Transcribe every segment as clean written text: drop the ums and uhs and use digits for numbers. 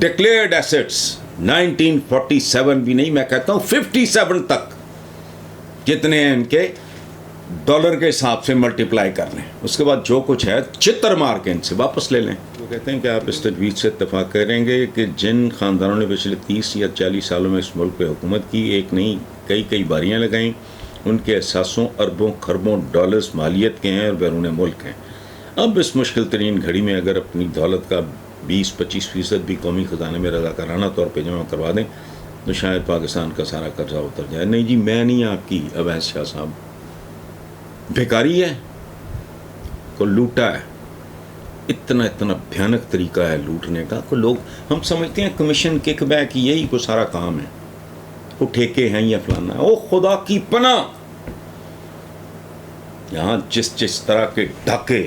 Declared assets 1947 بھی نہیں، میں کہتا ہوں 57 تک جتنے ہیں ان کے ڈالر کے حساب سے ملٹیپلائی کر لیں، اس کے بعد جو کچھ ہے چتر مار کے ان سے واپس لے لیں۔ وہ کہتے ہیں کہ آپ اس تجویز سے اتفاق کریں گے کہ جن خاندانوں نے پچھلے 30 یا 40 سالوں میں اس ملک پہ حکومت کی، ایک نہیں کئی باریاں لگائیں، ان کے احساسوں اربوں خربوں ڈالرز مالیت کے ہیں اور بیرون ملک ہیں۔ اب اس مشکل ترین گھڑی میں اگر اپنی دولت کا 20-25% بھی قومی خزانے میں رضاکارانہ طور پہ جمع کروا دیں تو شاید پاکستان کا سارا قرضہ اتر جائے۔ نہیں جی، میں نہیں آپ کی اویس شاہ صاحب، بیکاری ہے کو لوٹا ہے، اتنا بھیانک طریقہ ہے لوٹنے کا کو لوگ ہم سمجھتے ہیں کمیشن کک بیک یہی کو سارا کام ہے، وہ ٹھیکے ہیں یا فلانا ہے۔ او خدا کی پناہ، یہاں جس طرح کے ڈاکے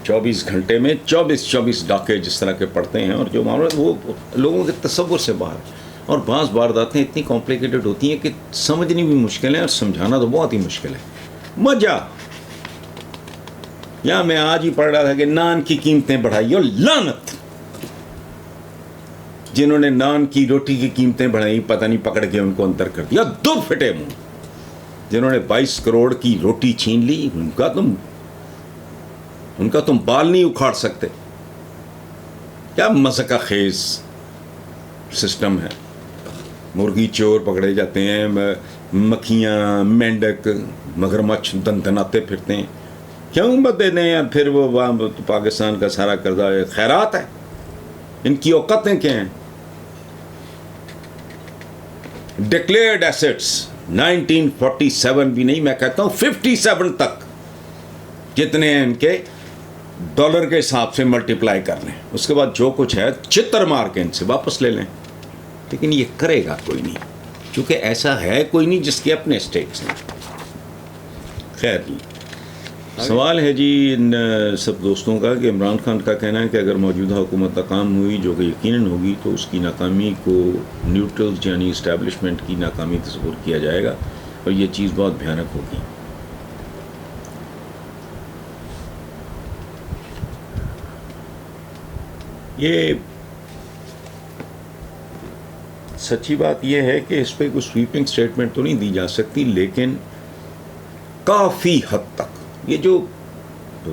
24 گھنٹے میں 24 ڈاکے جس طرح کے پڑتے ہیں، اور جو معاملات وہ لوگوں کے تصور سے باہر، اور بعض وارداتیں اتنی کمپلیکیٹڈ ہوتی ہیں کہ سمجھنی بھی مشکل ہے اور سمجھانا تو بہت ہی مشکل ہے۔ مزہ یا میں آج ہی پڑھ رہا تھا کہ نان کی قیمتیں بڑھائی، اور لعنت جنہوں نے نان کی روٹی کی قیمتیں بڑھائی، پتہ نہیں پکڑ کے ان کو اندر کر دیا، دو پھٹے منہ۔ جنہوں نے 22 کروڑ کی روٹی چھین لی، ان کا تم بال نہیں اکھاڑ سکتے۔ کیا مذہقہ خیز سسٹم ہے، مرغی چور پکڑے جاتے ہیں، مکھیاں مینڈک مگرمچھ دندناتے پھرتے ہیں، کیوں مت دے دیں یار؟ پھر وہ پاکستان کا سارا قرضہ خیرات ہے، ان کی اوقاتیں کیا ہیں؟ ڈکلیئرڈ ایسٹس 1947 بھی نہیں، میں کہتا ہوں 57 تک جتنے ہیں ان کے ڈالر کے حساب سے ملٹیپلائی کر لیں، اس کے بعد جو کچھ ہے چتر مار کے ان سے واپس لے لیں۔ لیکن یہ کرے گا کوئی نہیں، کیونکہ ایسا ہے کوئی نہیں جس کے اپنے اسٹیٹس ہیں۔ خیر جی، سوال ہے جی ان سب دوستوں کا کہ عمران خان کا کہنا ہے کہ اگر موجودہ حکومت ناکام ہوئی، جو کہ یقیناً ہوگی، تو اس کی ناکامی کو نیوٹرلز یعنی اسٹیبلشمنٹ کی ناکامی تصور کیا جائے گا اور یہ چیز بہت بھیانک ہوگی۔ یہ سچی بات یہ ہے کہ اس پہ کوئی سویپنگ سٹیٹمنٹ تو نہیں دی جا سکتی، لیکن کافی حد تک یہ جو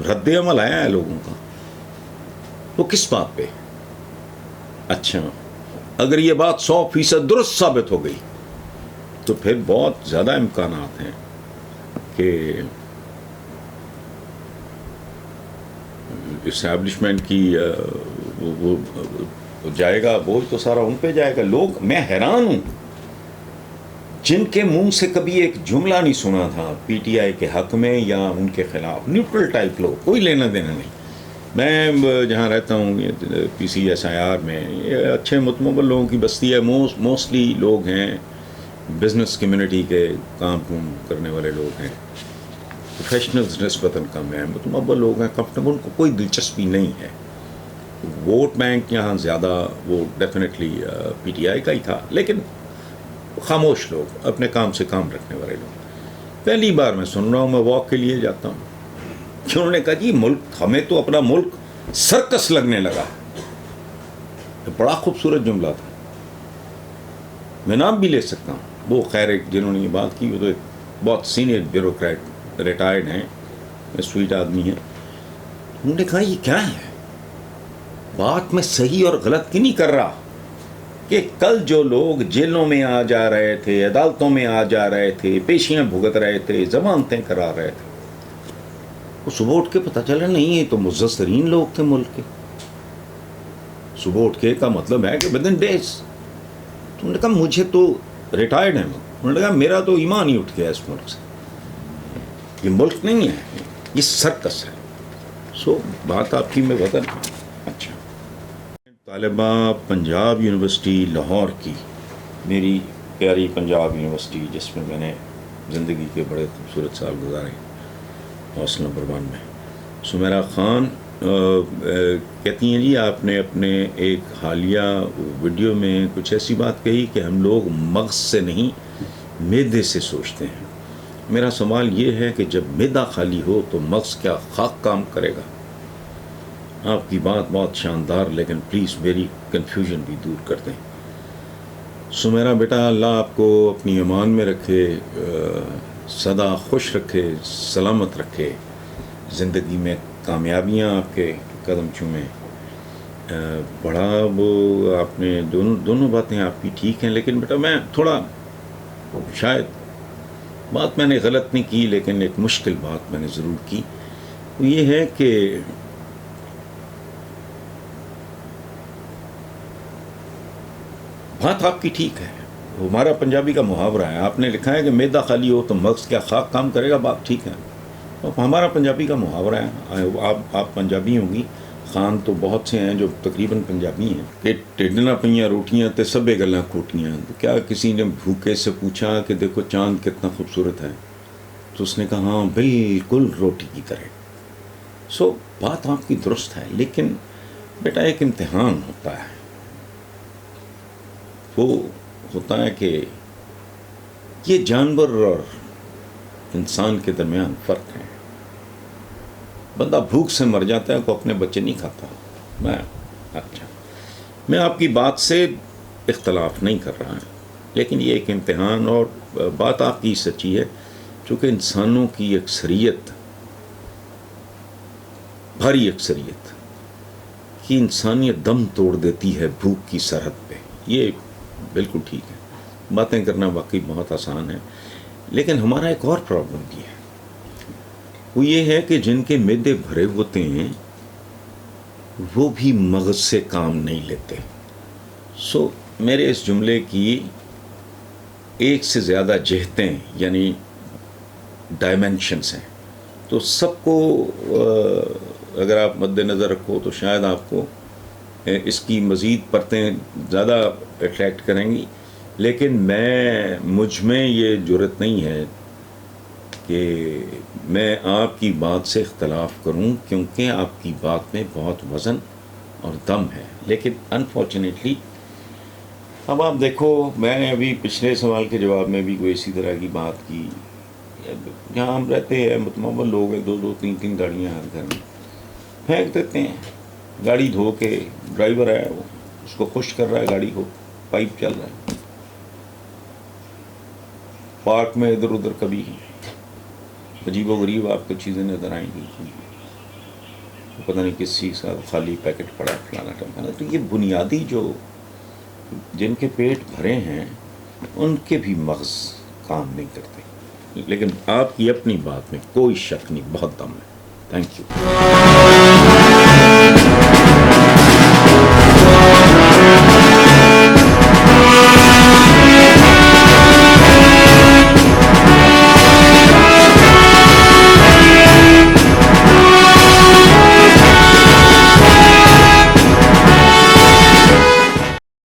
رد عمل آیا ہے لوگوں کا، وہ کس بات پہ؟ اچھا، اگر یہ بات 100% درست ثابت ہو گئی تو پھر بہت زیادہ امکانات ہیں کہ اسٹیبلشمنٹ کی وہ جائے گا، بوجھ تو سارا ان پہ جائے گا۔ لوگ، میں حیران ہوں جن کے منہ سے کبھی ایک جملہ نہیں سنا تھا پی ٹی آئی کے حق میں یا ان کے خلاف، نیوٹرل ٹائپ لوگ، کوئی لینا دینا نہیں۔ میں جہاں رہتا ہوں پی سی ایس آئی آر میں، یہ اچھے متمول لوگوں کی بستی ہے، موسٹلی لوگ ہیں بزنس کمیونٹی کے، کام کرنے والے لوگ ہیں، پروفیشنلز نسبتاً کم ہیں، متمول لوگ ہیں، کمفرٹیبل، ان کو کوئی دلچسپی نہیں ہے۔ ووٹ بینک یہاں زیادہ وہ ڈیفینیٹلی پی ٹی آئی کا ہی تھا، لیکن خاموش لوگ، اپنے کام سے کام رکھنے والے لوگ۔ پہلی بار میں سن رہا ہوں، میں واک کے لیے جاتا ہوں کہ انہوں نے کہا جی ملک، ہمیں تو اپنا ملک سرکس لگنے لگا۔ بڑا خوبصورت جملہ تھا، میں نام بھی لے سکتا ہوں، وہ خیر جنہوں نے یہ بات کی وہ تو ایک بہت سینئر بیوروکریٹ، ریٹائرڈ ہیں، سویٹ آدمی ہیں۔ انہوں نے کہا یہ کیا ہے؟ بات میں صحیح اور غلط کی نہیں کر رہا کہ کل جو لوگ جیلوں میں آ جا رہے تھے، عدالتوں میں آ جا رہے تھے، پیشیاں بھگت رہے تھے، ضمانتیں کرا رہے تھے، وہ صبح اٹھ کے پتہ چلا نہیں یہ تو معزز ترین لوگ تھے ملک کے۔ صبح اٹھ کے کا مطلب ہے کہ ودن ڈیز۔ تو انہوں نے کہا مجھے تو ریٹائرڈ ہیں، انہوں نے کہا میرا تو ایمان ہی اٹھ گیا اس ملک سے، یہ ملک نہیں ہے، یہ سرکس ہے۔ سو بات آپ کی میں وطن۔ اچھا، طالبہ پنجاب یونیورسٹی لاہور کی، میری پیاری پنجاب یونیورسٹی جس میں میں نے زندگی کے بڑے خوبصورت سال گزارے، ہاسٹل نمبر 1 میں، سمیرا خان کہتی ہیں جی آپ نے اپنے ایک حالیہ ویڈیو میں کچھ ایسی بات کہی کہ ہم لوگ مغز سے نہیں معدے سے سوچتے ہیں۔ میرا سوال یہ ہے کہ جب معدہ خالی ہو تو مغز کیا خاک کام کرے گا؟ آپ کی بات بہت شاندار، لیکن پلیز میری کنفیوژن بھی دور کر دیں. سو میرا بیٹا، اللہ آپ کو اپنی امان میں رکھے، سدا خوش رکھے، سلامت رکھے، زندگی میں کامیابیاں آپ کے قدم چومیں. بڑا وہ آپ نے دونوں باتیں آپ کی ٹھیک ہیں، لیکن بیٹا میں تھوڑا شاید بات میں نے غلط نہیں کی، لیکن ایک مشکل بات میں نے ضرور کی. وہ یہ ہے کہ بات آپ کی ٹھیک ہے. ہمارا پنجابی کا محاورہ ہے، آپ نے لکھا ہے کہ میدا خالی ہو تو مغز کیا خاک کام کرے گا. بات ٹھیک ہے. ہمارا پنجابی کا محاورہ ہے. آپ پنجابی ہوں گی، خان تو بہت سے ہیں جو تقریباً پنجابی ہیں، کہ ٹیڈنا پئیاں روٹیاں تے سبے گلاں کھوٹیاں. تو کیا کسی نے بھوکے سے پوچھا کہ دیکھو چاند کتنا خوبصورت ہے، تو اس نے کہا ہاں بالکل روٹی کی طرح. سو بات آپ کی درست ہے، لیکن بیٹا ایک امتحان ہوتا ہے. وہ ہوتا ہے کہ یہ جانور اور انسان کے درمیان فرق ہے. بندہ بھوک سے مر جاتا ہے، کو اپنے بچے نہیں کھاتا. میں آپ کی بات سے اختلاف نہیں کر رہا، لیکن یہ ایک امتحان، اور بات آپ کی سچی ہے. چونکہ انسانوں کی اکثریت، بھاری اکثریت کی انسانیت دم توڑ دیتی ہے بھوک کی سرحد پہ. یہ بالکل ٹھیک ہے، باتیں کرنا واقعی بہت آسان ہے. لیکن ہمارا ایک اور پرابلم بھی ہے. وہ یہ ہے کہ جن کے معدے بھرے ہوتے ہیں وہ بھی مغز سے کام نہیں لیتے. سو میرے اس جملے کی ایک سے زیادہ جہتیں یعنی ڈائمینشنز ہیں. تو سب کو اگر آپ مد نظر رکھو تو شاید آپ کو اس کی مزید پرتیں زیادہ اٹریکٹ کریں گی. لیکن مجھ میں یہ جرت نہیں ہے کہ میں آپ کی بات سے اختلاف کروں، کیونکہ آپ کی بات میں بہت وزن اور دم ہے. لیکن انفارچونیٹلی اب آپ دیکھو، میں نے ابھی پچھلے سوال کے جواب میں بھی کوئی اسی طرح کی بات کی. جہاں ہم رہتے ہیں متمول لوگ ہیں، 2 3 گاڑیاں ہر گھر میں پھینک دیتے ہیں. گاڑی دھو کے ڈرائیور ہے، وہ اس کو خشک کر رہا ہے گاڑی کو، پائپ چل رہا ہے. پارک میں ادھر ادھر کبھی عجیب و غریب آپ کو چیزیں نظر آئیں گی، پتہ نہیں کس چیز کا خالی پیکٹ پڑا ہے فلانا ٹمکانا. تو یہ بنیادی جو جن کے پیٹ بھرے ہیں ان کے بھی مغز کام نہیں کرتے. لیکن آپ کی اپنی بات میں کوئی شک نہیں، بہت دم ہے. Thank you.